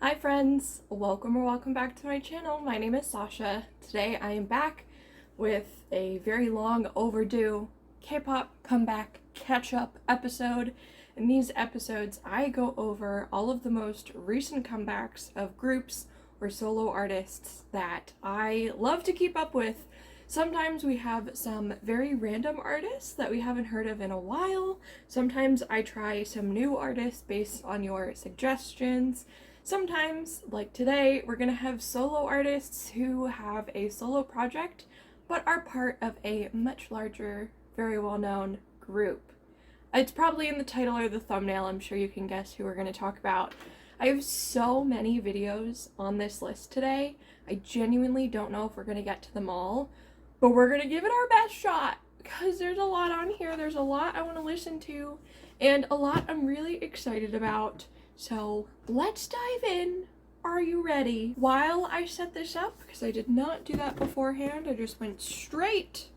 Hi friends, welcome back to my channel. My name is Sasha. Today I am back with a very long overdue K-pop comeback catch-up episode. In these episodes I go over all of the most recent comebacks of groups or solo artists that I love to keep up with. Sometimes we have some very random artists that we haven't heard of in a while. Sometimes I try some new artists based on your suggestions. Sometimes, like today, we're gonna have solo artists who have a solo project but are part of a much larger, very well-known group. It's probably in the title or the thumbnail. I'm sure you can guess who we're gonna talk about. I have so many videos on this list today. I genuinely don't know if we're gonna get to them all, but we're gonna give it our best shot because there's a lot on here. There's a lot I want to listen to and a lot I'm really excited about. So let's dive in. Are you ready? While I set this up, because I did not do that beforehand, I just went straight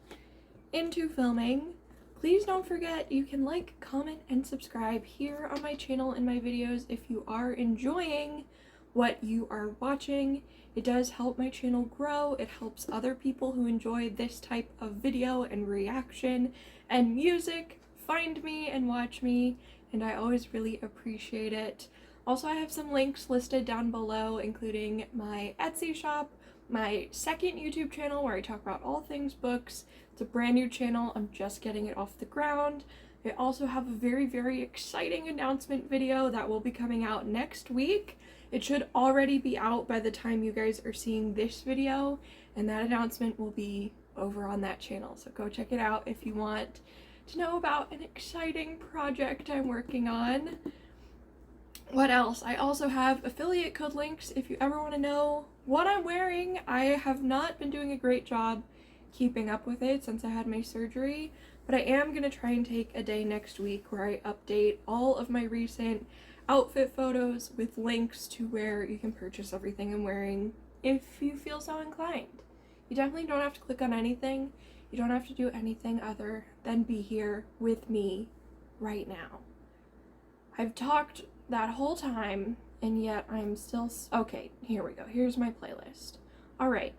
into filming. Please don't forget you can like, comment, and subscribe here on my channel and my videos if you are enjoying what you are watching. It does help my channel grow. It helps other people who enjoy this type of video and reaction and music find me and watch me, and I always really appreciate it. Also, I have some links listed down below, including my Etsy shop, my second YouTube channel where I talk about all things books. It's a brand new channel. I'm just getting it off the ground. I also have a very exciting announcement video that will be coming out next week. It should already be out by the time you guys are seeing this video, and that announcement will be over on that channel. So go check it out if you want to know about an exciting project I'm working on. What else? I also have affiliate code links if you ever want to know what I'm wearing. I have not been doing a great job keeping up with it since I had my surgery, but I am going to try and take a day next week where I update all of my recent outfit photos with links to where you can purchase everything I'm wearing if you feel so inclined. You definitely don't have to click on anything. You don't have to do anything other than be here with me right now. I've talked that whole time and yet I'm still okay, here we go. Here's my playlist. All right.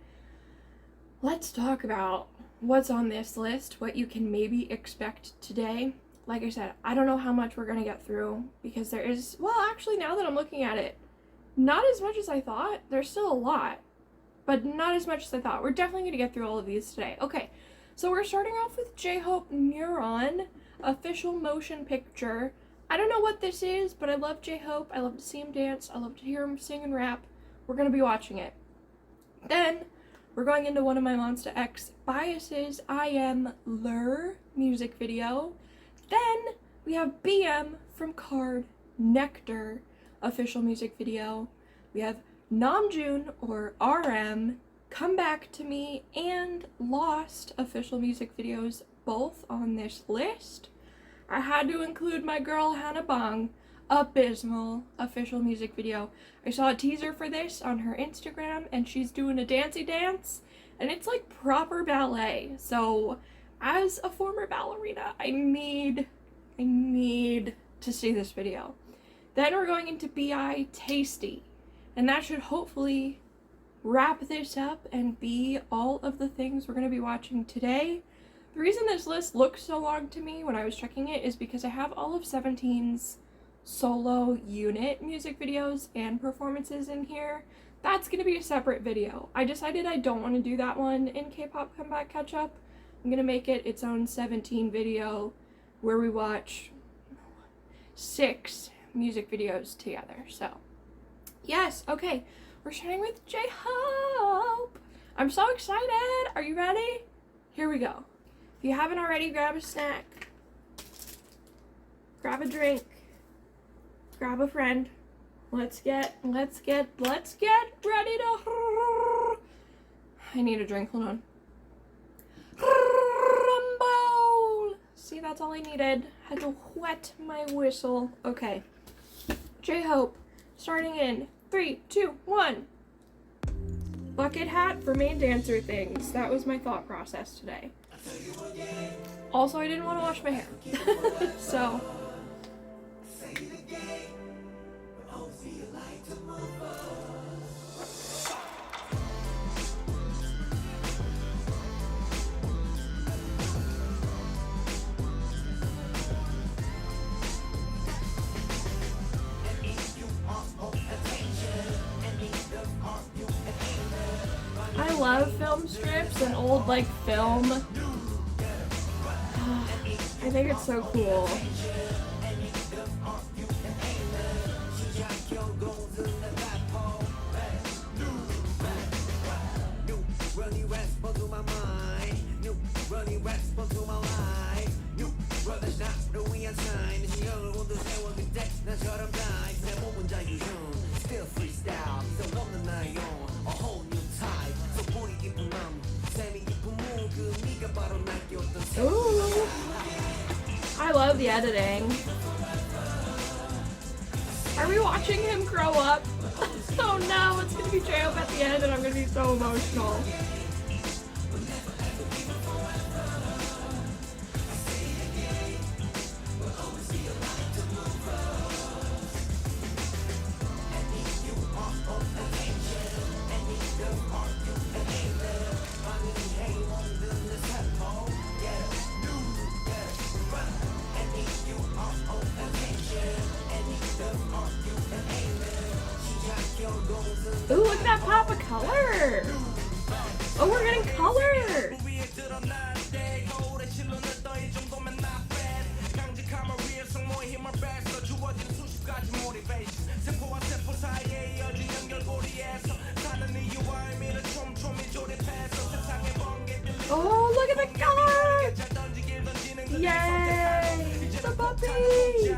Let's talk about what's on this list, what you can maybe expect today. Like I said, I don't know how much we're going to get through because there is, well, actually now that I'm looking at it, not as much as I thought. There's still a lot, but not as much as I thought. We're definitely going to get through all of these today. Okay, so we're starting off with J-Hope Neuron, official motion picture. I don't know what this is, but I love J-Hope. I love to see him dance. I love to hear him sing and rap. We're going to be watching it. Then we're going into one of my Monsta X biases, I Am Lur music video. Then we have BM from KARD, Nectar, official music video. We have Namjoon, or RM, Come Back to Me, and Lost official music videos, both on this list. I had to include my girl Hannah Bahng, Abysmal official music video. I saw a teaser for this on her Instagram, and she's doing a dancey dance, and it's like proper ballet. So as a former ballerina, I need to see this video. Then we're going into BI Tasty, and that should hopefully wrap this up and be all of the things we're going to be watching today. The reason this list looks so long to me when I was checking it is because I have all of 17's solo unit music videos and performances in here. That's going to be a separate video. I decided I don't want to do that one in K-pop comeback catch-up. I'm going to make it its own 17 video where we watch 6 music videos together. So, yes, okay. We're starting with J-Hope. I'm so excited. Are you ready? Here we go. If you haven't already, grab a snack. Grab a drink. Grab a friend. Let's get ready to... I need a drink. Hold on. Rumble! See, that's all I needed. Had to wet my whistle. Okay. J-Hope, starting in 3, 2, 1. Bucket hat for main dancer things. That was my thought process today. Also, I didn't want to wash my hair. So... love film strips and old like film. I think it's so cool. Ooh, I love the editing. Are we watching him grow up? Oh no, it's gonna be J-Hope at the end and I'm gonna be so emotional. Ooh, look at that pop of color! Oh, we're getting color! Oh, look at the color! Yay! The puppy!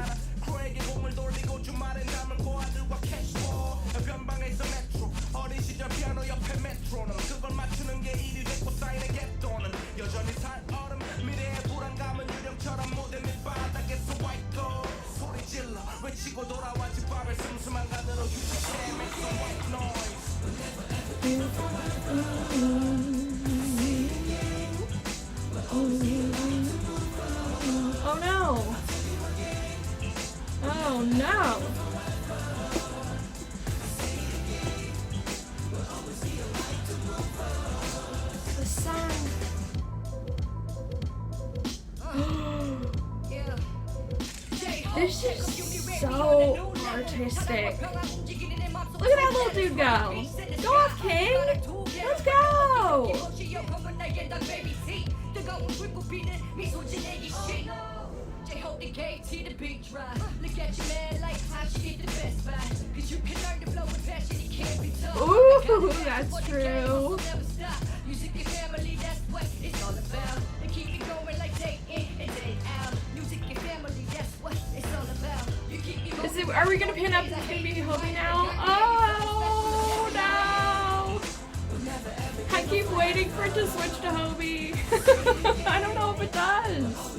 Oh no! Oh no! The sun! This is so artistic. Look at that little dude go! Go off, King! Let's go! Ooh, that's true. Are we gonna pin up this gonna be Hobie now? Oh no! I keep waiting for it to switch to Hobie. I don't know if it does.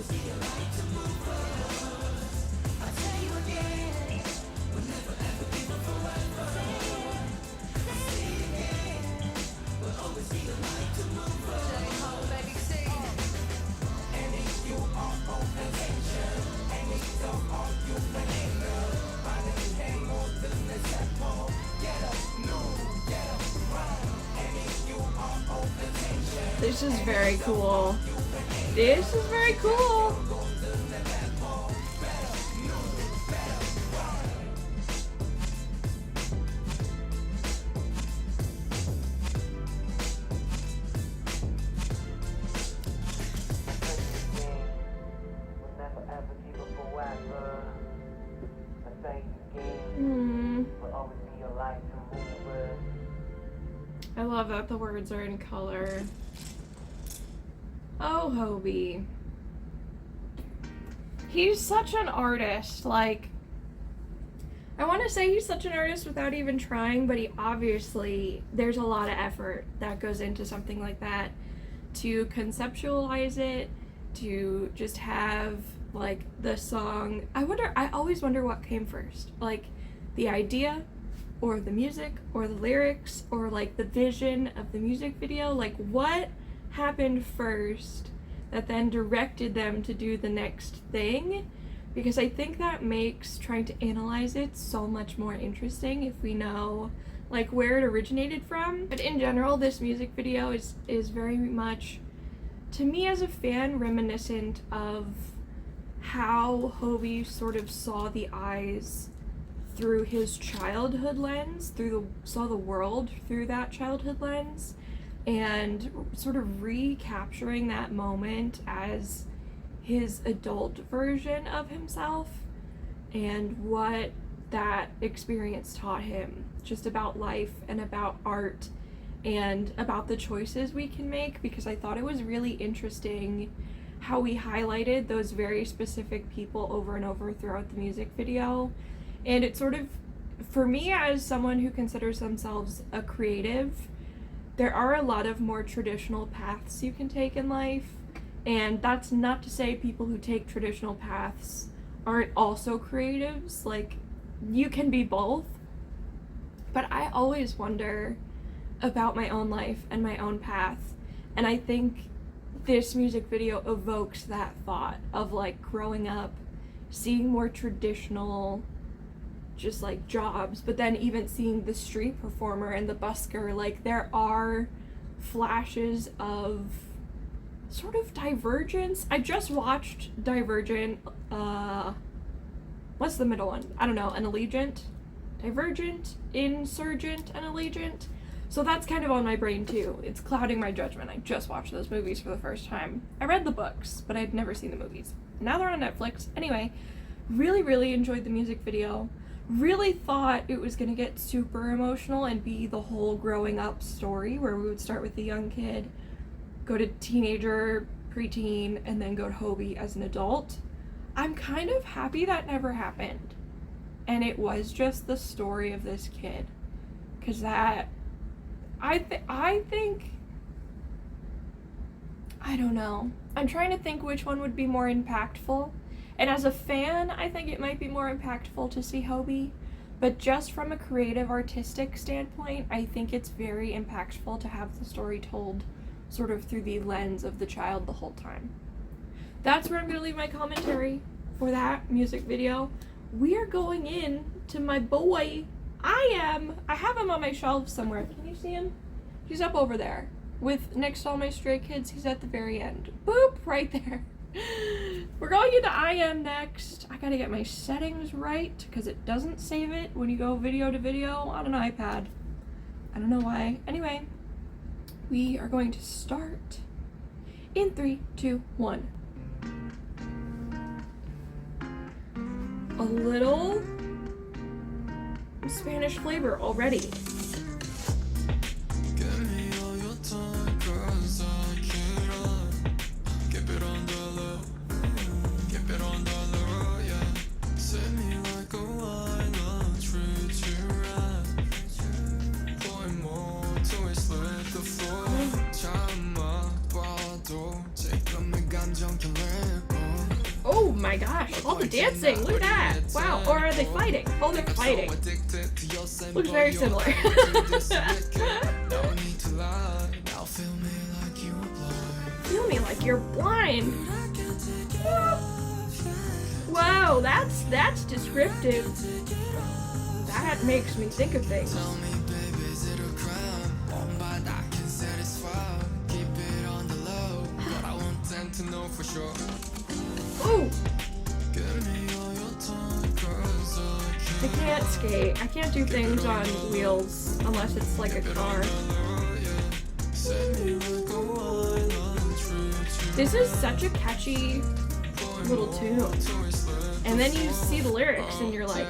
This is very cool. This is very cool. I love that the words are in color. Oh, Hobie. He's such an artist. Like, I want to say he's such an artist without even trying, but he obviously, there's a lot of effort that goes into something like that. To conceptualize it, to just have, like, the song. I always wonder what came first. Like, the idea, or the music, or the lyrics, or, like, the vision of the music video. Like, what happened first that then directed them to do the next thing? Because I think that makes trying to analyze it so much more interesting if we know like where it originated from. But in general, this music video is very much, to me as a fan, reminiscent of how Hobie sort of saw the eyes through his childhood lens, saw the world through that childhood lens. and sort of recapturing that moment as his adult version of himself and what that experience taught him just about life and about art and about the choices we can make, because I thought it was really interesting how we highlighted those very specific people over and over throughout the music video. And it sort of, for me as someone who considers themselves a creative, there are a lot of more traditional paths you can take in life. And that's not to say people who take traditional paths aren't also creatives. Like, you can be both. But I always wonder about my own life and my own path. And I think this music video evokes that thought of like growing up, seeing more traditional just like jobs, but then even seeing the street performer and the busker. Like, there are flashes of sort of divergence. I just watched Divergent, what's the middle one? I don't know, an Allegiant? Divergent, Insurgent, and Allegiant. So that's kind of on my brain too. It's clouding my judgment. I just watched those movies for the first time. I read the books, but I'd never seen the movies. Now they're on Netflix. Anyway, really enjoyed the music video. Really thought it was gonna get super emotional and be the whole growing up story where we would start with the young kid, go to teenager, preteen, and then go to Hobie as an adult. I'm kind of happy that never happened. And it was just the story of this kid. Because that, I think, I don't know. I'm trying to think which one would be more impactful. And as a fan, I think it might be more impactful to see Hobie. But just from a creative, artistic standpoint, I think it's very impactful to have the story told sort of through the lens of the child the whole time. That's where I'm going to leave my commentary for that music video. We are going in to my boy. I have him on my shelf somewhere. Can you see him? He's up over there. With next to all my Stray Kids, he's at the very end. Boop, right there. We're going into I Am next. I gotta get my settings right because it doesn't save it when you go video to video on an iPad. I don't know why. Anyway, we are going to start in 3, 2, 1. A little Spanish flavor already. Oh my gosh, all the dancing, look at that! Wow, or are they fighting? Oh, they're fighting. Looks very similar. Feel me like you're blind. Wow, that's descriptive. That makes me think of things. Ooh! I can't skate. I can't do things on wheels unless it's like a car. This is such a catchy little tune. And then you see the lyrics and you're like...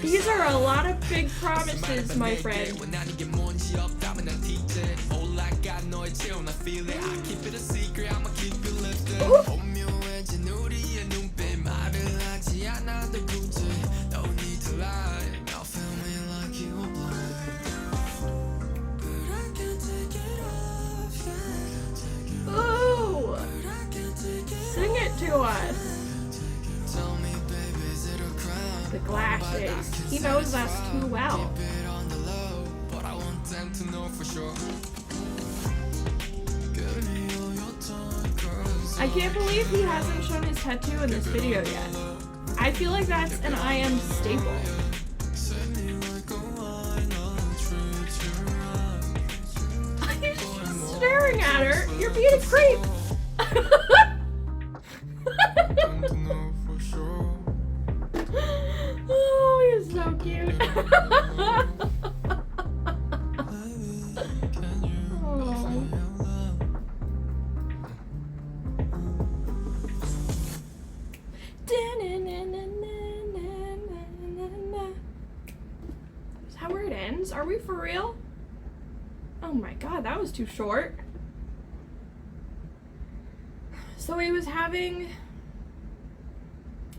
These are a lot of big promises, my friend. Ooh. Ooh. Sing it to us. The glasses. He knows us too well. I can't believe he hasn't shown his tattoo in this video yet. I feel like that's an I Am staple. staring at her. You're being a creep. Oh, he's so cute. Is that where it ends? Are we for real? Oh my god, that was too short. So he was having...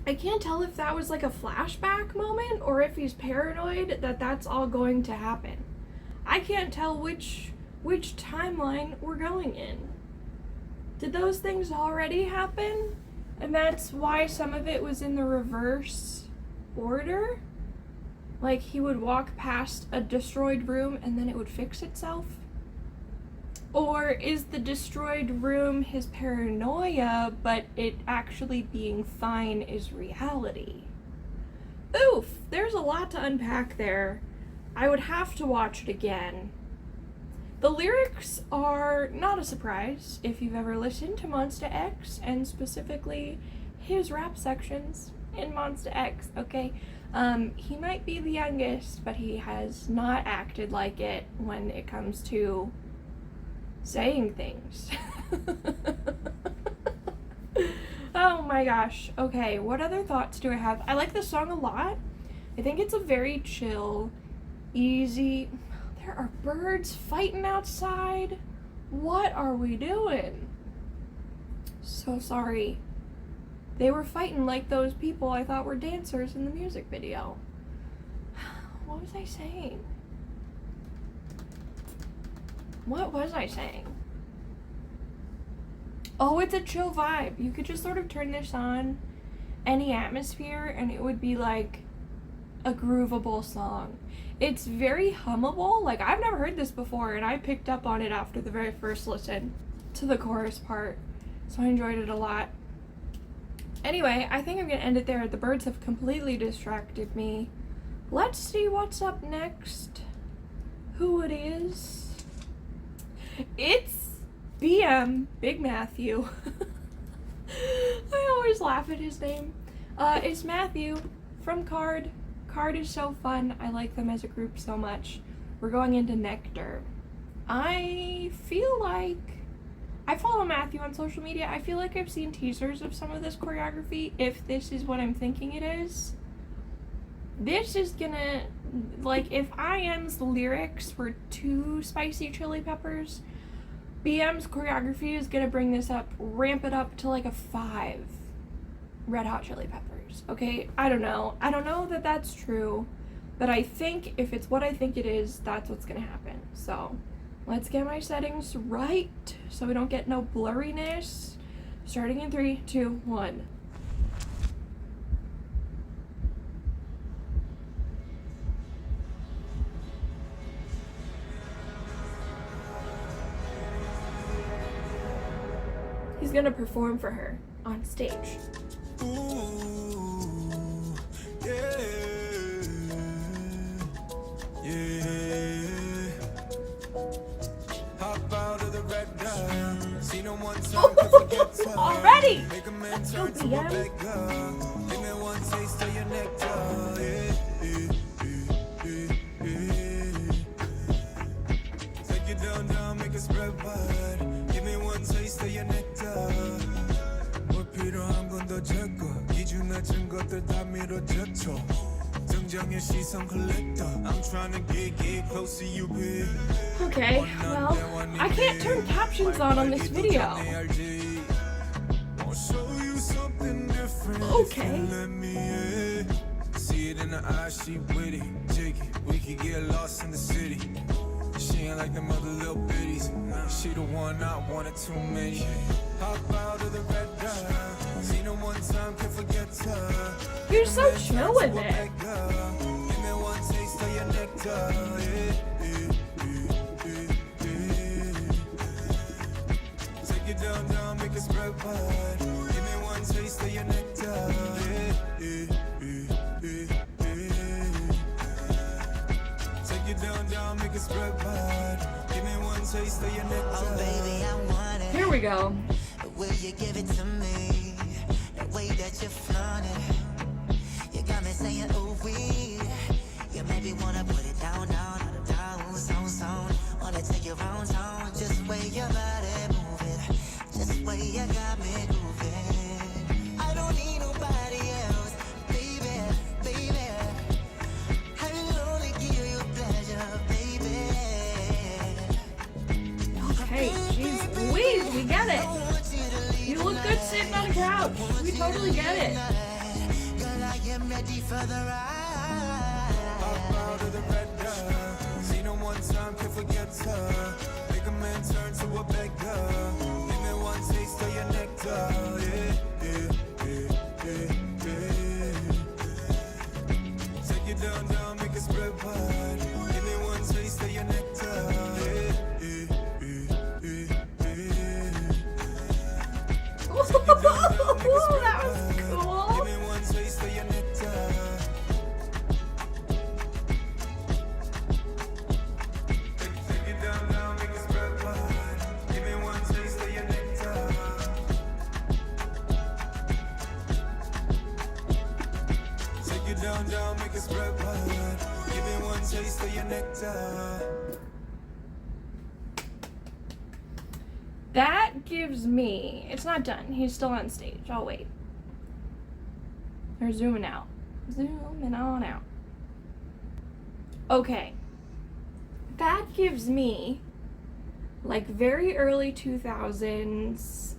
I can't tell if that was like a flashback moment or if he's paranoid that that's all going to happen. I can't tell which timeline we're going in. Did those things already happen? And that's why some of it was in the reverse order? Like he would walk past a destroyed room and then it would fix itself? Or is the destroyed room his paranoia, but it actually being fine is reality? Oof, there's a lot to unpack there. I would have to watch it again. The lyrics are not a surprise if you've ever listened to Monsta X, and specifically his rap sections in Monsta X, okay? He might be the youngest, but he has not acted like it when it comes to saying things. Oh my gosh. Okay, what other thoughts do I have? I like the song a lot. I think it's a very chill, easy... There are birds fighting outside. What are we doing? So sorry. They were fighting like those people I thought were dancers in the music video. What was I saying? What was I saying? Oh, it's a chill vibe. You could just sort of turn this on any atmosphere and it would be like a groovable song. It's very hummable. Like, I've never heard this before and I picked up on it after the very first listen to the chorus part. So I enjoyed it a lot. Anyway, I think I'm gonna end it there. The birds have completely distracted me. Let's see what's up next. Who it is. It's BM, Big Matthew. I always laugh at his name. It's Matthew from KARD. KARD is so fun. I like them as a group so much. We're going into Nectar. I feel like I follow Matthew on social media. I feel like I've seen teasers of some of this choreography, if this is what I'm thinking it is. This is gonna, like, if IM's lyrics were 2 spicy chili peppers, BM's choreography is gonna bring this up, ramp it up to like a 5 red hot chili peppers, okay? I don't know that that's true, but I think if it's what I think it is, that's what's gonna happen. So let's get my settings right so we don't get no blurriness. Starting in 3, 2, 1. He's gonna perform for her on stage. Ooh, yeah, yeah. Hop out of the red eye. See no one time can forget time. Already! Make a man turn to a bad guy. Give me one taste of your nectar. Yeah, take it down, make it spread wide. Give me one taste of your nectar. 뭐 필요한 건 더 적고 기준 낮은 것들 다 밀어젖혀 정정의 시선 collector. I'm trying to get close to you, babe. Okay, well, I can't turn captions on this video. I'll show you something different. Okay. Let me in. See it in the eyes, she with it. Take it, we could get lost in the city. She ain't like them other little bitties. She the one I wanted too many. Hop out of the red dot. See no one time can forget her. You're so chill with it. Give me one taste of your nectar. Take it down, make it spread wide. Give me one taste of your nectar. Take it down, make it spread wide. Give me one taste of your nectar. Oh baby, I want it. Here we go. Will you give it to me? The way that you flaunt it, you got me saying ooh wee. You maybe wanna put it down, zone. Wanna take you round town, just way your body move it, just way you got me moving. I don't need nobody else, baby. I will only give you pleasure, baby. Okay, jeez Louise, we get it. You look good sitting on a couch. We totally get it. Girl, I am ready for the ride. Hop out of the red gun. See no one time, can't forget her. Make a man turn to a beggar. Give me one taste of your nectar. Take it down, make it spread wide. Give me one taste of your nectar. Ooh, that was Give cool. me one taste of your nectar. Take it down, make it spread wide. Give me one taste of your nectar. Take it down, make it spread wide. Give me one taste of your nectar. That gives me, it's not done. He's still on stage. I'll wait. They're zooming out. Zooming on out. Okay. That gives me like very early 2000s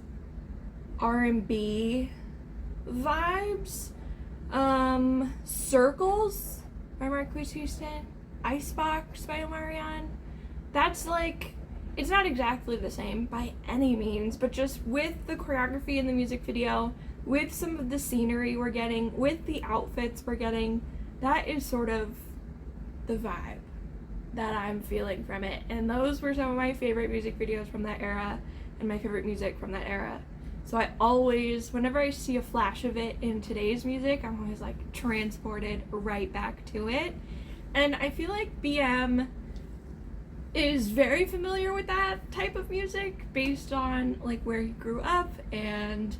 R&B vibes. Circles by Marquise Houston. Icebox by Omarion. That's like, it's not exactly the same by any means, but just with the choreography in the music video, with some of the scenery we're getting, with the outfits we're getting, that is sort of the vibe that I'm feeling from it. And those were some of my favorite music videos from that era and my favorite music from that era. So I always, whenever I see a flash of it in today's music, I'm always like transported right back to it. And I feel like BM is very familiar with that type of music based on like where he grew up and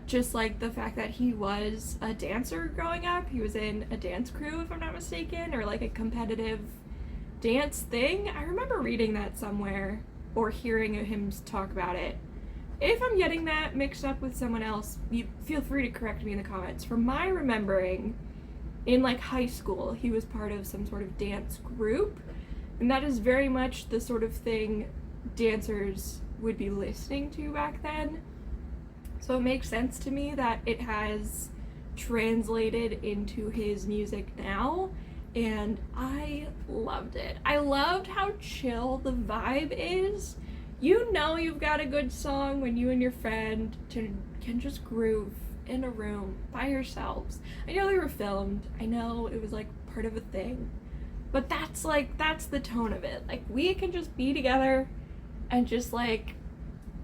just like the fact that he was a dancer growing up. He was in a dance crew, if I'm not mistaken, or like a competitive dance thing. I remember reading that somewhere or hearing him talk about it. If I'm getting that mixed up with someone else, you feel free to correct me in the comments. From my remembering, in like high school, he was part of some sort of dance group. And that is very much the sort of thing dancers would be listening to back then. So it makes sense to me that it has translated into his music now. And I loved it. I loved how chill the vibe is. You know you've got a good song when you and your friend can just groove in a room by yourselves. I know they were filmed. I know it was like part of a thing. But that's the tone of it. Like, we can just be together and just like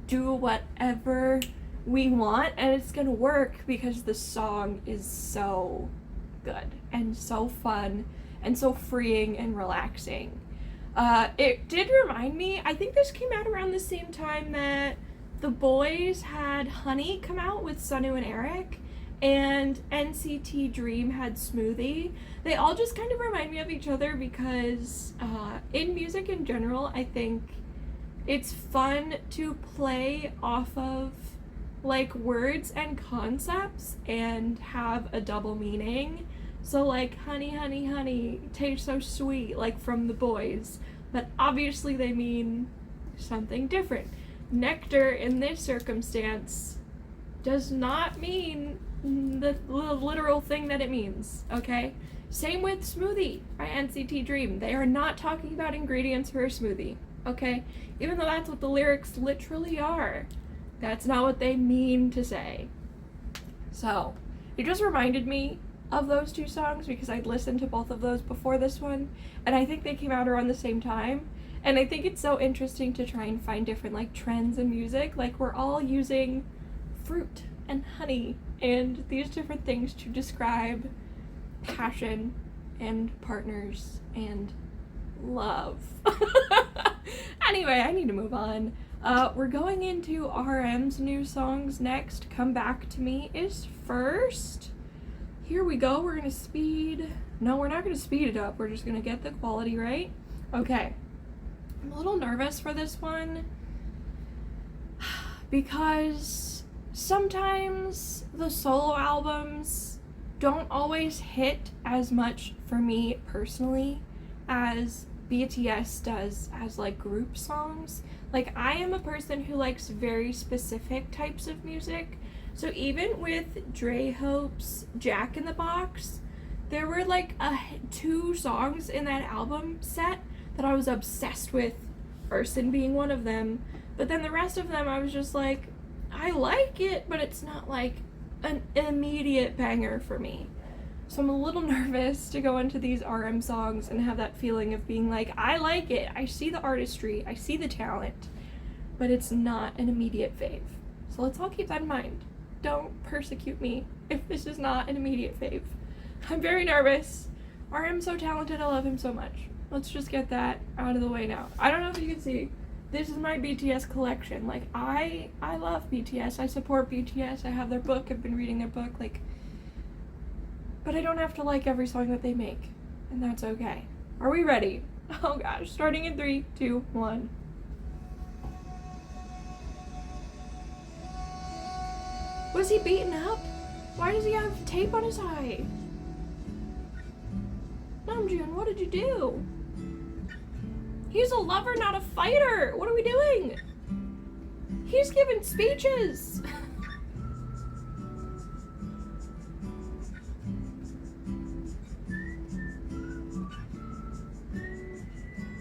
do whatever we want, and it's gonna work because the song is so good and so fun and so freeing and relaxing. It did remind me, I think this came out around the same time that The Boys had Honey come out with Sunu and Eric, and NCT Dream had Smoothie. They all just kind of remind me of each other because in music in general, I think it's fun to play off of like words and concepts and have a double meaning. So like honey, honey, honey tastes so sweet, like from The Boys, but obviously they mean something different. Nectar in this circumstance does not mean the literal thing that it means, okay? Same with Smoothie by NCT Dream. They are not talking about ingredients for a smoothie, okay? Even though that's what the lyrics literally are. That's not what they mean to say. So, it just reminded me of those two songs because I'd listened to both of those before this one, and I think they came out around the same time. And I think it's so interesting to try and find different like trends in music. Like, we're all using fruit and honey and these different things to describe passion and partners and love. Anyway, I need to move on. We're going into RM's new songs next. Come Back to Me is first. Here we go. We're gonna speed. No, we're not gonna speed it up. We're just gonna get the quality right. Okay. I'm a little nervous for this one because sometimes the solo albums don't always hit as much for me personally as BTS does as like group songs. Like, I am a person who likes very specific types of music. So even with Dre Hope's Jack in the Box, there were like 2 songs in that album set that I was obsessed with, Arson being one of them. But then the rest of them I was just like, I like it, but it's not like an immediate banger for me. So I'm a little nervous to go into these RM songs and have that feeling of being like, I like it, I see the artistry, I see the talent, but it's not an immediate fave. So let's all keep that in mind. Don't persecute me if this is not an immediate fave. I'm very nervous. RM's so talented, I love him so much. Let's just get that out of the way now. I don't know if you can see, this is my BTS collection. Like, I love BTS, I support BTS, I have their book, I've been reading their book, like, but I don't have to like every song that they make, and that's okay. Are we ready? Oh gosh, starting in 3, 2, 1. Was he beaten up? Why does he have tape on his eye? Namjoon, what did you do? He's a lover, not a fighter! What are we doing? He's giving speeches!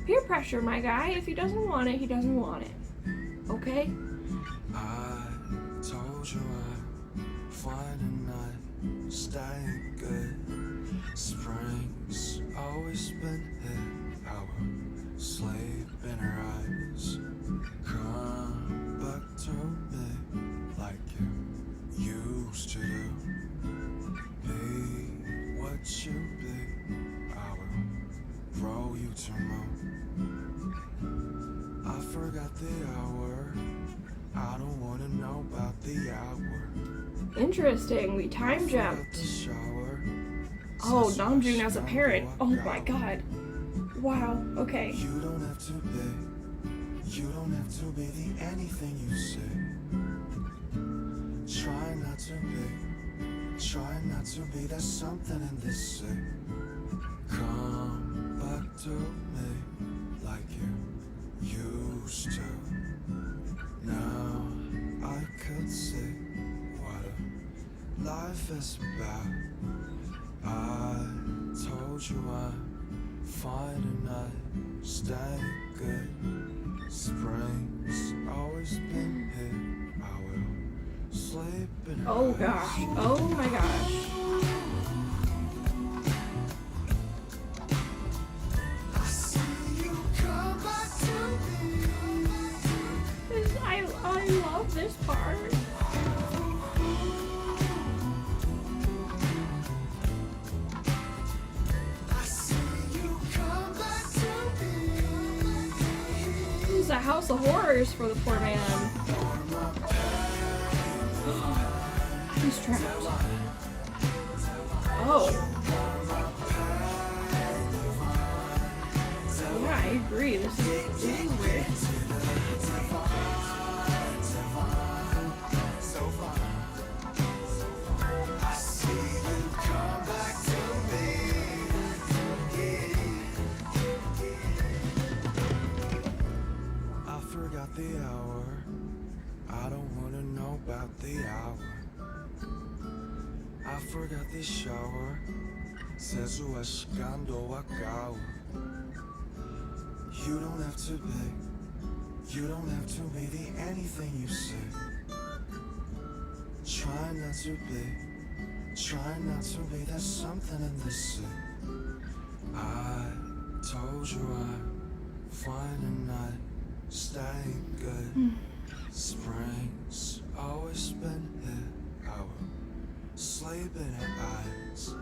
Peer pressure, my guy. If he doesn't want it, he doesn't want it. Okay? I told you I'd find a night, staying good. Spring's always been here. Our sleep in her eyes. Come back to me like you used to do. Be what you be. I will roll you to moon. I forgot the hour. I don't wanna know about the hour. Interesting, we time jumped. Oh, Namjoon as a parent. Oh my god. Wow, okay. You don't have to be the anything you say. Try not to be, there's something in this say. Come back to me like you used to. Now I could see what a life is about. I told you I'd find a night, stay good. Spring's always been here. I will sleep in her Oh gosh. Oh my gosh. I see you come back to me. I love this part. I see you come back to me. This is a house of horrors for the poor man. He's trapped. Oh. Yeah, I agree. This is weird. I see you come back to me. I forgot the hour. I don't wanna know about the hour. I forgot the shower. 세수할 시간도 아까워. You don't have to be the anything you say. Try not to be, there's something in this say. I told you I'd find a night, staying good. Spring's always been here. I will sleep in her eyes.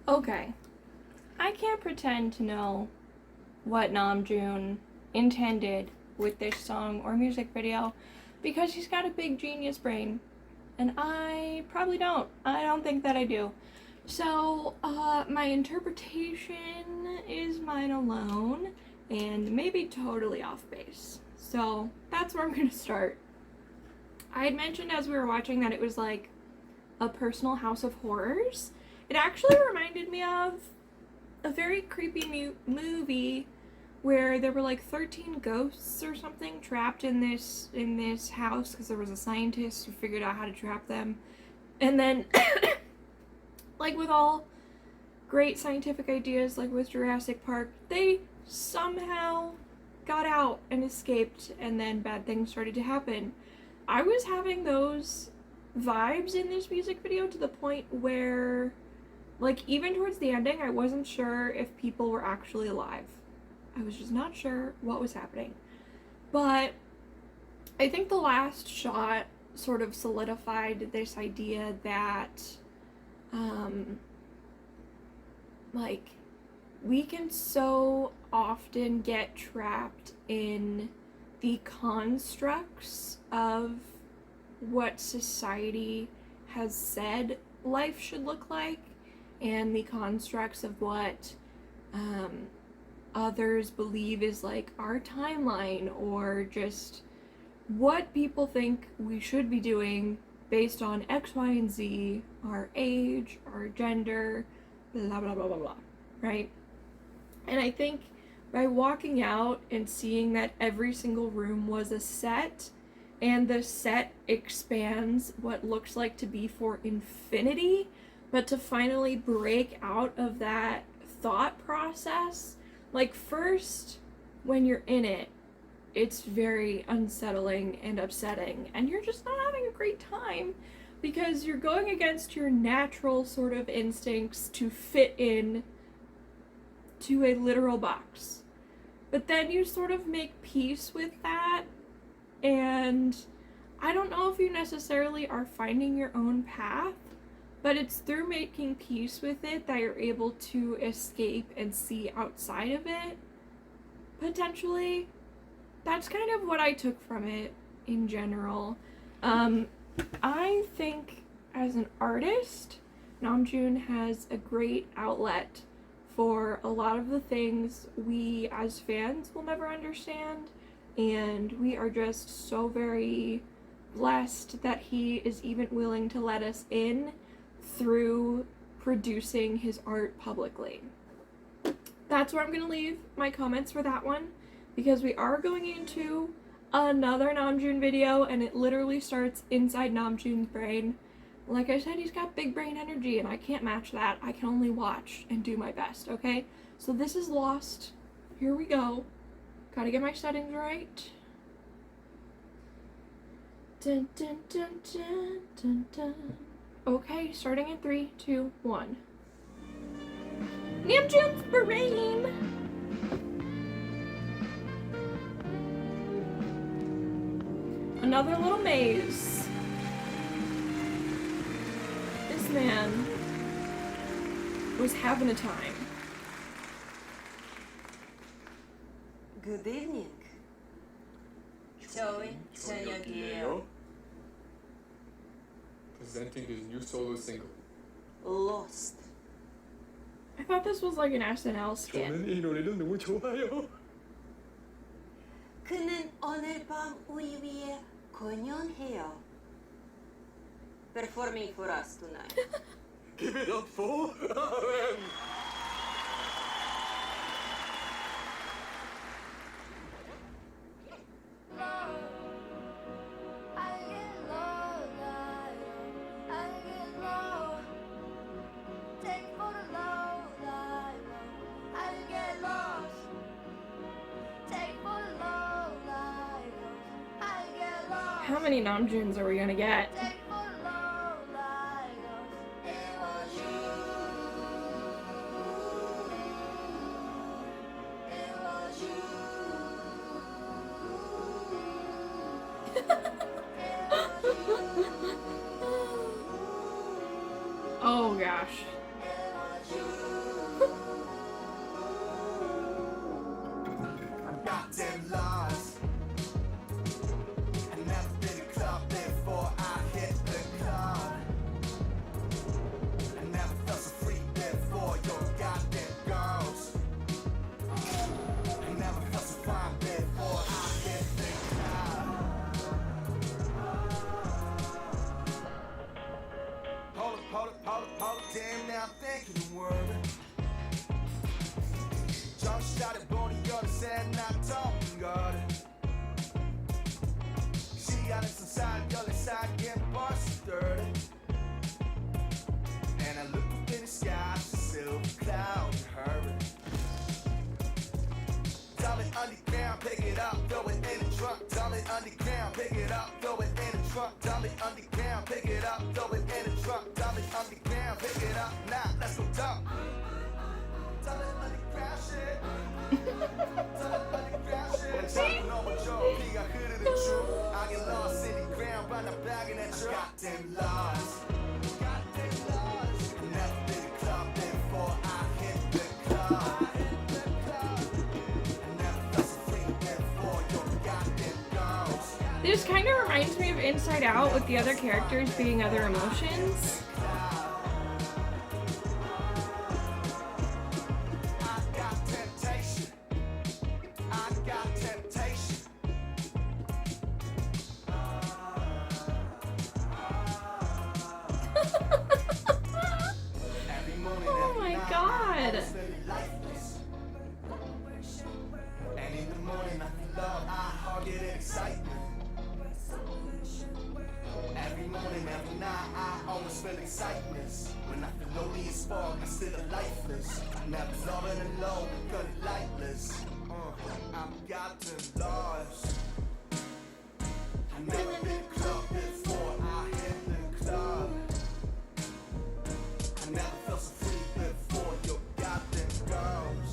Okay, I can't pretend to know what Namjoon intended with this song or music video because he's got a big genius brain, and I probably don't. I don't think that I do. So, my interpretation is mine alone, and maybe totally off base. So, that's where I'm gonna start. I had mentioned as we were watching that it was like a personal house of horrors. It actually reminded me of a very creepy movie where there were like 13 ghosts or something trapped in this house because there was a scientist who figured out how to trap them. And then like with all great scientific ideas, like with Jurassic Park, they somehow got out and escaped, and then bad things started to happen. I was having those vibes in this music video to the point where, like, even towards the ending, I wasn't sure if people were actually alive. I was just not sure what was happening. But I think the last shot sort of solidified this idea that, like, we can so often get trapped in the constructs of what society has said life should look like, and the constructs of what others believe is like our timeline, or just what people think we should be doing based on X, Y, and Z, our age, our gender, blah, blah, blah, blah, blah, right? And I think by walking out and seeing that every single room was a set, and the set expands what looks like to be for infinity, but to finally break out of that thought process, like, first, when you're in it, it's very unsettling and upsetting, and you're just not having a great time because you're going against your natural sort of instincts to fit in to a literal box. But then you sort of make peace with that, and I don't know if you necessarily are finding your own path, but it's through making peace with it that you're able to escape and see outside of it, potentially. That's kind of what I took from it in general. I think as an artist, Namjoon has a great outlet for a lot of the things we as fans will never understand, and we are just so very blessed that he is even willing to let us in through producing his art publicly. That's where I'm going to leave my comments for that one, because we are going into another Namjoon video, and it literally starts inside Namjoon's brain. Like I said, he's got big brain energy, and I can't match that. I can only watch and do my best, okay? So this is Lost. Here we go. Gotta get my settings right. Dun, dun, dun, dun, dun, dun. Okay, starting in 3, 2, 1. Namjoon's brain! Another little maze. This man was having a time. Good evening. 저희 저녁이에요. Presenting his new solo single. Lost. I thought this was like an SNL skit. 저는 이 노래를 너무 좋아요. 그는 오늘 밤 우리 위해 공연해요. Performing for us tonight. Give it up for RM. How many Namjoons are we gonna get? Oh gosh. Goddamn lies. I never been a club before I hit the club. I never felt so free before your goddamn girls. I never felt so fine before I hit the club. Hold up, damn now I'm thinking the word. Just shot it, bony, you're said not talking God. She got it inside, you're inside, getting busted. And I look up in the sky, it's a silver cloud, hurry. Dump it underground, pick it up, throw it in the truck. Dump it underground, pick it up, throw it in the truck. Dump it underground, pick it up, throw it in the truck. Dump it underground, pick it up, now let's go dump. Dump it underground shit. I get lost in the ground, but I'm bagging at you. Goddamn lies. Never been a club before I hit the club. Never felt so free before your goddamn girls. This kind of reminds me of Inside Out with the other characters being other emotions. Oh my god. And in the morning I feel love, I hug it in excitement. Every morning, every night, I always feel excitement. When I feel lonely as fuck, I still lifeless. Never loving alone, got it lightless. I'm goddamn lost. I never been a club before I hit the club. I never felt so free before your goddamn girls.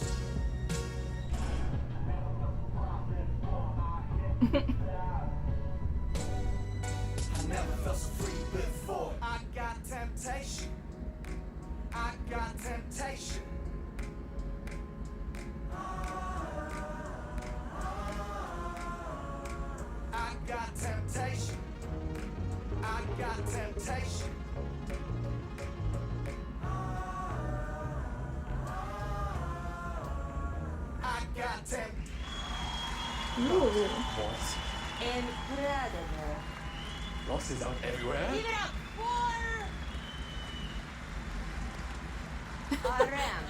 I never felt so free before. I got temptation. I got temptation. I got temptation. I got temptation. I got temptation. Ooh. Boss. Incredible. Ross is out everywhere. Give it up for RM.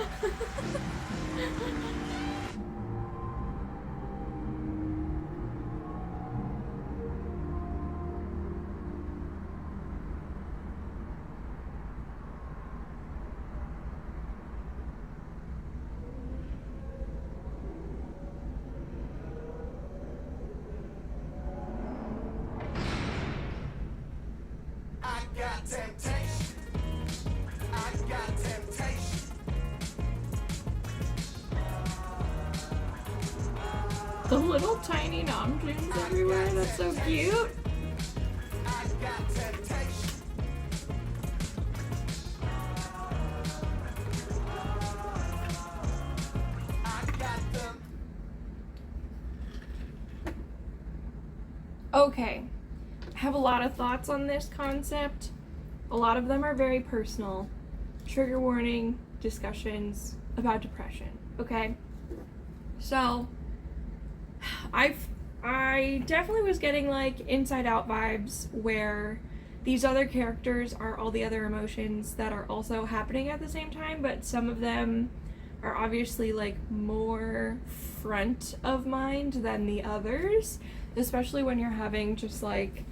I got temptation. The little tiny Namjoons everywhere, that's so cute. Okay, I have a lot of thoughts on this concept. A lot of them are very personal. Trigger warning, discussions about depression, okay? So, I definitely was getting like Inside Out vibes where these other characters are all the other emotions that are also happening at the same time, but some of them are obviously like more front of mind than the others, especially when you're having just like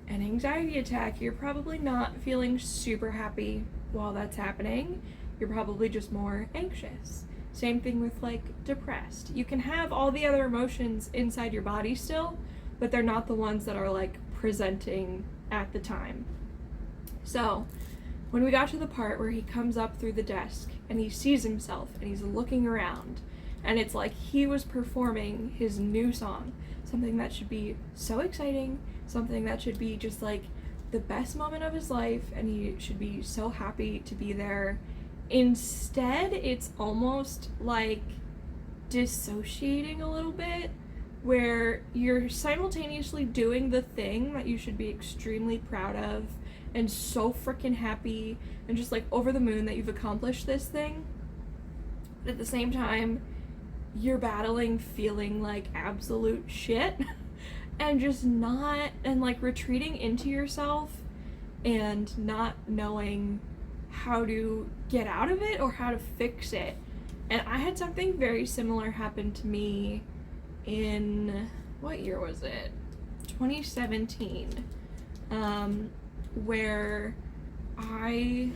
an anxiety attack. You're probably not feeling super happy while that's happening. You're probably just more anxious. Same thing with like depressed. You can have all the other emotions inside your body still, but they're not the ones that are like presenting at the time. So when we got to the part where he comes up through the desk and he sees himself and he's looking around, and it's like he was performing his new song, something that should be so exciting, something that should be just like the best moment of his life, and he should be so happy to be there. Instead, it's almost like dissociating a little bit, where you're simultaneously doing the thing that you should be extremely proud of and so freaking happy and just like over the moon that you've accomplished this thing. But at the same time, you're battling feeling like absolute shit and just not, and like retreating into yourself and not knowing how to get out of it or how to fix it. And I had something very similar happen to me in, what year was it? 2017. Where I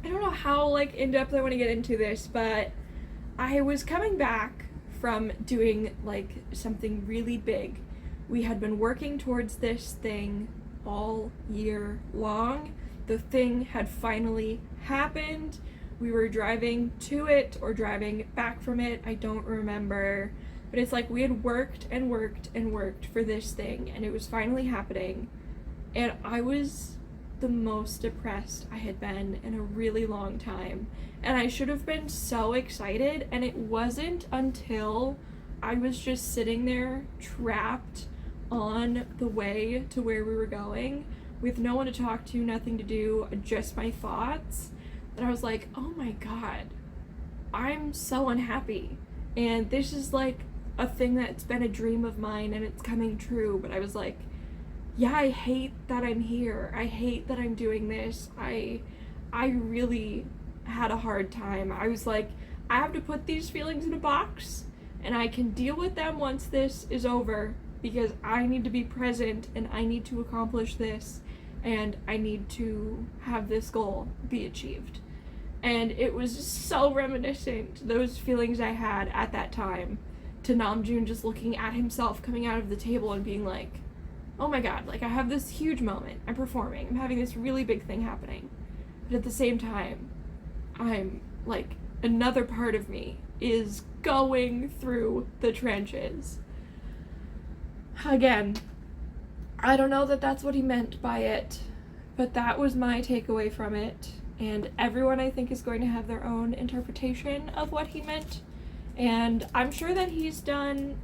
don't know how like in depth I want to get into this, but I was coming back from doing like something really big. We had been working towards this thing all year long. The thing had finally happened. We were driving to it or driving back from it, I don't remember. But it's like we had worked and worked and worked for this thing, and it was finally happening. And I was the most depressed I had been in a really long time. And I should have been so excited, and it wasn't until I was just sitting there trapped on the way to where we were going with no one to talk to, nothing to do, just my thoughts, that I was like, oh my god, I'm so unhappy. And this is like a thing that's been a dream of mine and it's coming true. But I was like, yeah, I hate that I'm here. I hate that I'm doing this. I really had a hard time. I was like, I have to put these feelings in a box and I can deal with them once this is over, because I need to be present and I need to accomplish this and I need to have this goal be achieved. And it was just so reminiscent, those feelings I had at that time, to Namjoon just looking at himself coming out of the table and being like, oh my god, like I have this huge moment, I'm performing, I'm having this really big thing happening. But at the same time, I'm like, another part of me is going through the trenches. Again, I don't know that that's what he meant by it, but that was my takeaway from it. And everyone, I think, is going to have their own interpretation of what he meant. And I'm sure that he's done,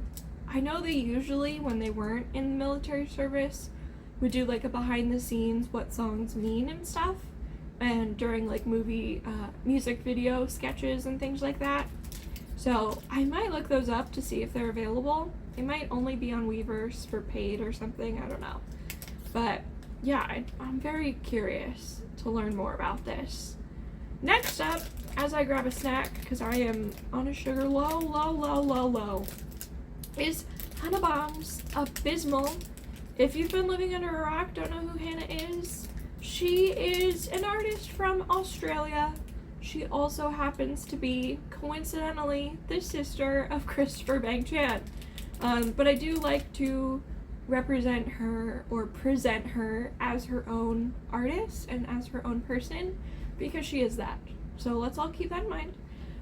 I know they usually, when they weren't in the military service, would do like a behind the scenes, what songs mean and stuff. And during like movie, music video sketches and things like that. So I might look those up to see if they're available. They might only be on Weverse for paid or something, I don't know. But yeah, I'm very curious to learn more about this. Next up, as I grab a snack, because I am on a sugar low, is Hannah Bahng's Abysmal. If you've been living under a rock, don't know who Hannah is, she is an artist from Australia. She also happens to be, coincidentally, the sister of Christopher Bang Chan. But I do like to represent her or present her as her own artist and as her own person, because she is that. So let's all keep that in mind.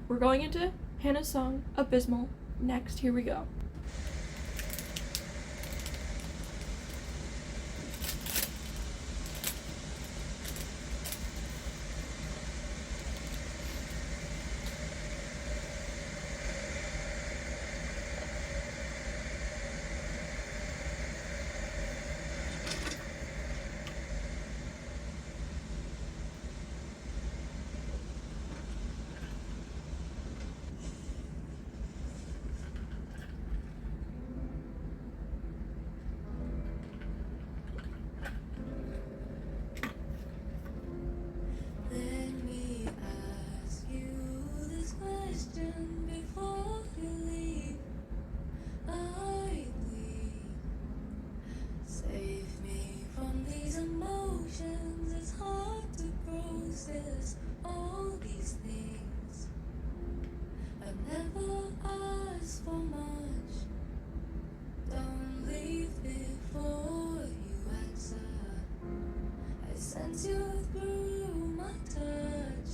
We're going into Hannah's song, Abysmal, next. Here we go. Let me ask you this question before you leave. I leave. Save me from these emotions. It's hard to process all these things. I never asked for much. Don't leave before you answer. I sense you through my touch.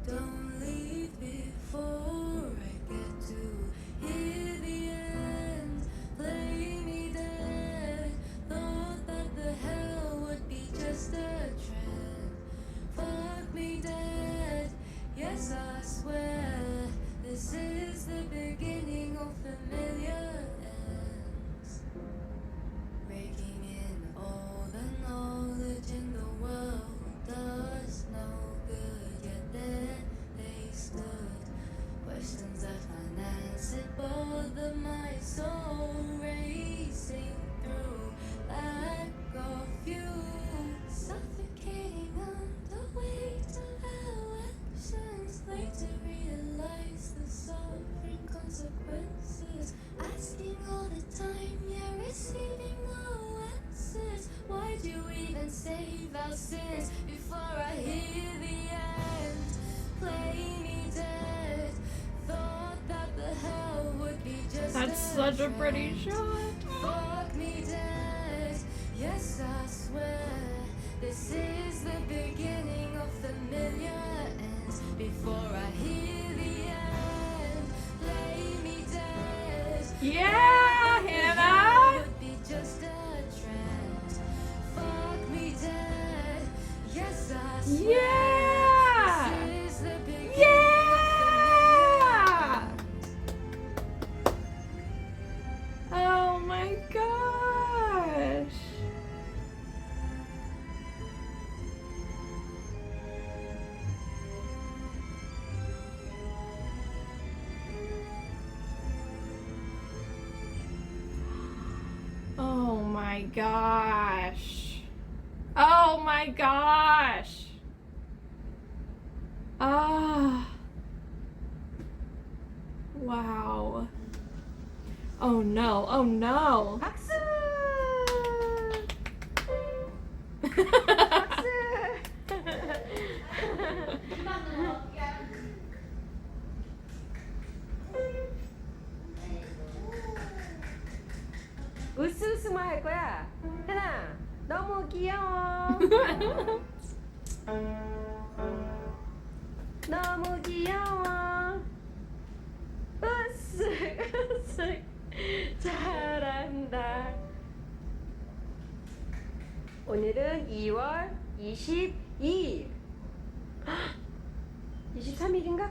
Don't leave before I get to hear the end. Play me dead. Thought that the hell would be just a trend. Fuck me dead. Yes, I swear this is the beginning of familiar ends. Raking in all the knowledge in the world does no good, yet there they stood. Questions that unanswered bother my soul, racing through lack of you, suffocating under weight of our actions. Later realize the suffering consequences. Asking all the time, yeah, receiving no answers. Why'd you even save our sins before I hear the end? Play me dead. Thought that the hell would be just That's such a pretty trend. shot. Fuck me dead. Yes, I swear this is the beginning of familiar ends. Before I hear the end, lay me dead. Yeah, Hannah. Would be just a trend. Fuck me dead. Yes, I swear. Yeah. This is the beginning Yeah. Oh my gosh. Oh my gosh. Oh my gosh. Ah. Wow. Oh no. Oh no. 박수! 으스으스만 할 거야. 하나, 너무 귀여워. 너무 귀여워. 으스, 으스. 잘한다. 오늘은 2월 22일. 23일인가?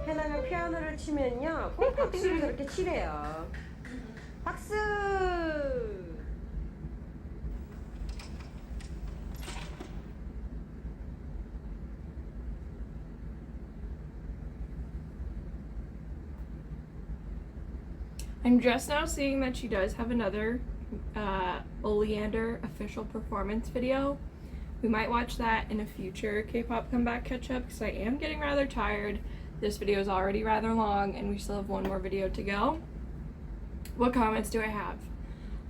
해나가 피아노를 치면요, 꼭 박수를 저렇게 치래요. 박수! I'm just now seeing that she does have another Oleander official performance video. We might watch that in a future K-pop comeback catch-up because I am getting rather tired. This video is already rather long and we still have one more video to go. What comments do I have?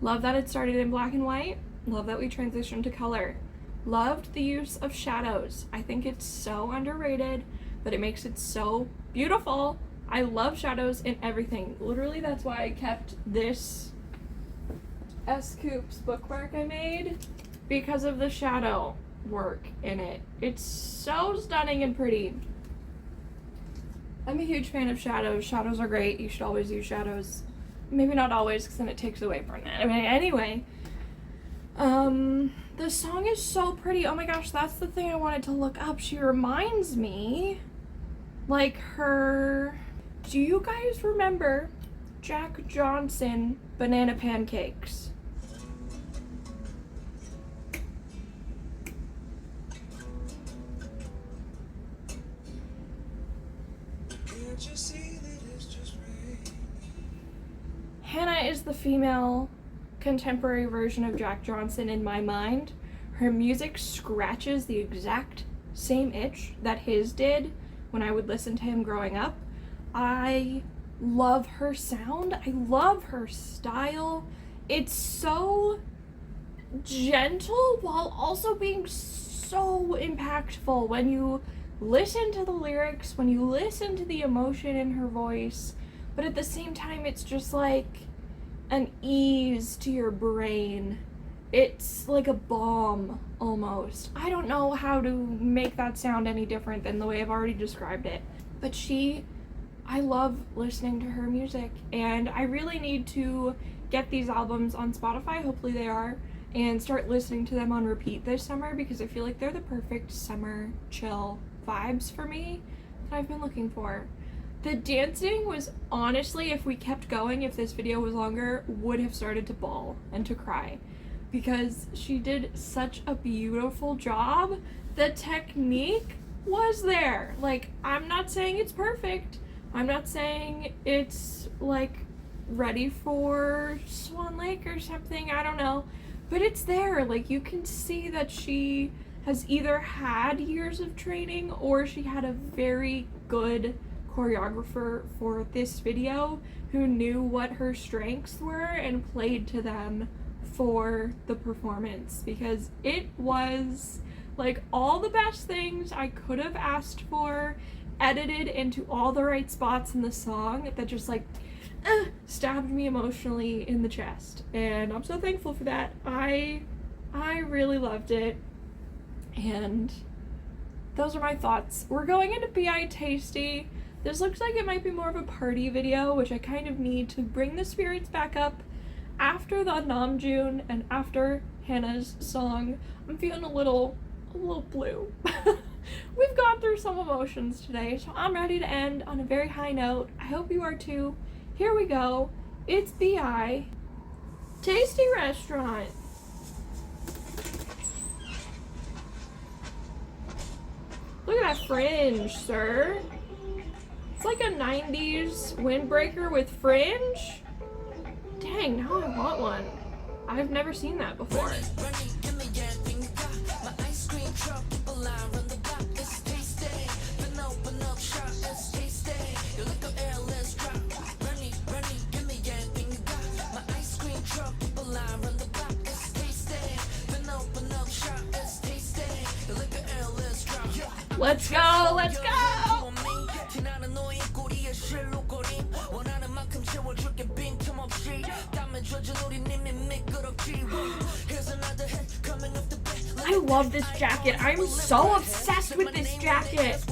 Love that it started in black and white. Love that we transitioned to color. Loved the use of shadows. I think it's so underrated, but it makes it so beautiful. I love shadows in everything. Literally, that's why I kept this S. Coops bookmark I made, because of the shadow. work in it. It's so stunning and pretty. I'm a huge fan of shadows. Shadows are great. You should always use shadows. Maybe not always, because then it takes away from that. I mean, anyway. The song is so pretty. Oh my gosh, that's the thing I wanted to look up. She reminds me, like, her... Do you guys remember Jack Johnson Banana Pancakes? Hannah is the female contemporary version of Jack Johnson in my mind. Her music scratches the exact same itch that his did when I would listen to him growing up. I love her sound. I love her style. It's so gentle while also being so impactful when you listen to the lyrics, when you listen to the emotion in her voice, but at the same time it's just like an ease to your brain. It's like a balm almost. I don't know how to make that sound any different than the way I've already described it, but I love listening to her music, and I really need to get these albums on Spotify, hopefully they are, and start listening to them on repeat this summer, because I feel like they're the perfect summer chill vibes for me that I've been looking for. The dancing was honestly, if we kept going, if this video was longer, would have started to bawl and to cry, because she did such a beautiful job. The technique was there. Like, I'm not saying it's perfect. I'm not saying it's like ready for Swan Lake or something, I don't know, but it's there. Like, you can see that she has either had years of training or she had a very good choreographer for this video who knew what her strengths were and played to them for the performance, because it was like all the best things I could have asked for, edited into all the right spots in the song that just like stabbed me emotionally in the chest, and I'm so thankful for that. I really loved it, and those are my thoughts. We're going into BI Tasty. This looks like it might be more of a party video, which I kind of need to bring the spirits back up after the Namjoon and after Hannah's song. I'm feeling a little blue. We've gone through some emotions today, so I'm ready to end on a very high note. I hope you are too. Here we go. It's BI Tasty Restaurant. Look at that fringe, sir. It's like a 90s windbreaker with fringe. Dang, now I want one. I've never seen that before. Let's go, let's go! I love this jacket. I'm so obsessed with this jacket.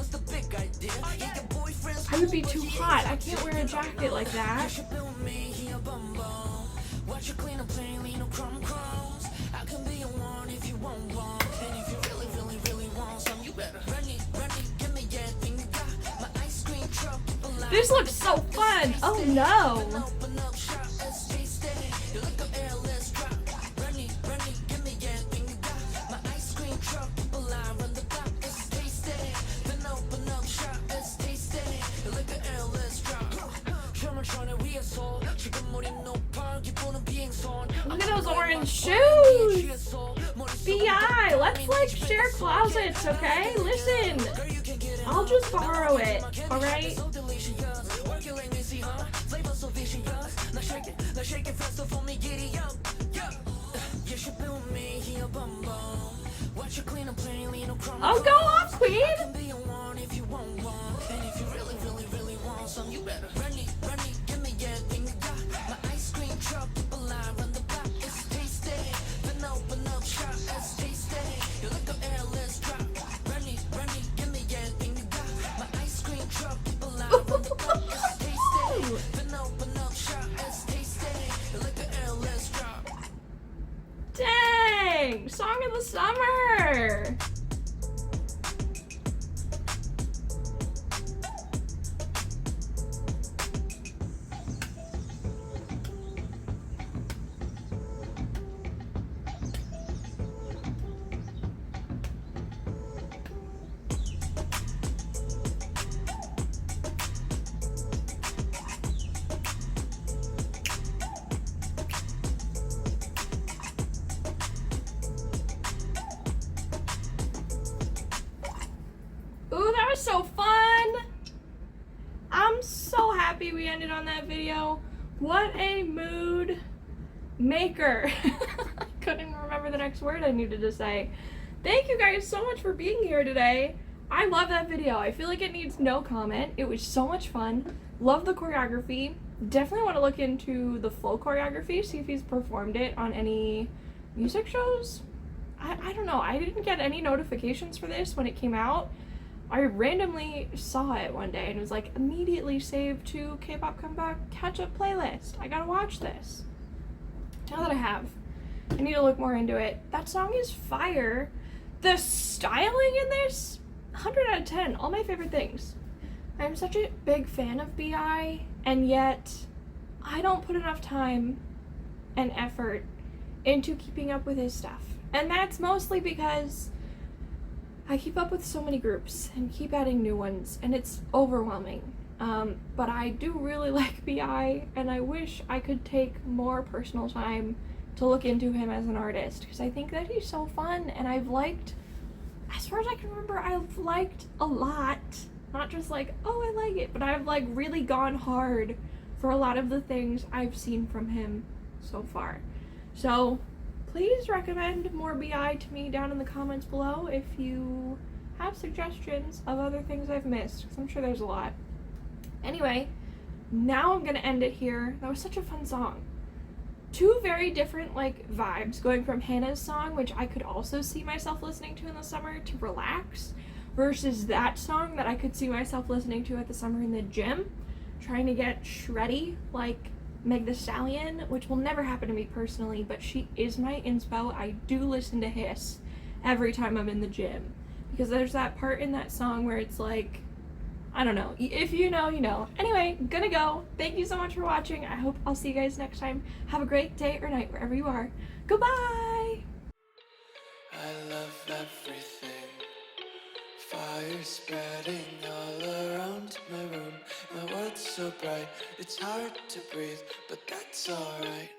I would be too hot. I can't wear a jacket like that. This looks so fun. Oh no. Look at those orange shoes. BI, let's like share closets, okay? Listen, I'll just borrow it, alright? Oh, go off, queen! song of the summer. Ooh, that was so fun! I'm so happy we ended on that video. What a mood maker. I couldn't remember the next word I needed to say. Thank you guys so much for being here today. I love that video. I feel like it needs no comment. It was so much fun. Love the choreography. Definitely want to look into the full choreography, see if he's performed it on any music shows. I don't know. I didn't get any notifications for this when it came out. I randomly saw it one day and was like, immediately saved to K-pop comeback catch-up playlist. I gotta watch this. Now that I have, I need to look more into it. That song is fire. The styling in this, 100 out of 10. All my favorite things. I'm such a big fan of BI, and yet I don't put enough time and effort into keeping up with his stuff. And that's mostly because I keep up with so many groups and keep adding new ones, and it's overwhelming. But I do really like BI, and I wish I could take more personal time to look into him as an artist, because I think that he's so fun, and I've liked, as far as I can remember, I've liked a lot. Not just like, oh, I like it, but I've like really gone hard for a lot of the things I've seen from him so far. So please recommend more BI to me down in the comments below if you have suggestions of other things I've missed, because I'm sure there's a lot. Anyway, now I'm gonna end it here. That was such a fun song. Two very different like vibes, going from Hannah's song, which I could also see myself listening to in the summer to relax, versus that song that I could see myself listening to at the summer in the gym, trying to get shreddy like Meg Thee Stallion, which will never happen to me personally, but she is my inspo. I do listen to Hiss every time I'm in the gym, because there's that part in that song where it's like, I don't know, if you know, you know. Anyway, gonna go. Thank you so much for watching. I hope I'll see you guys next time. Have a great day or night wherever you are. Goodbye! I love everything. Fire spreading all around my room. My world's so bright, it's hard to breathe, but that's alright.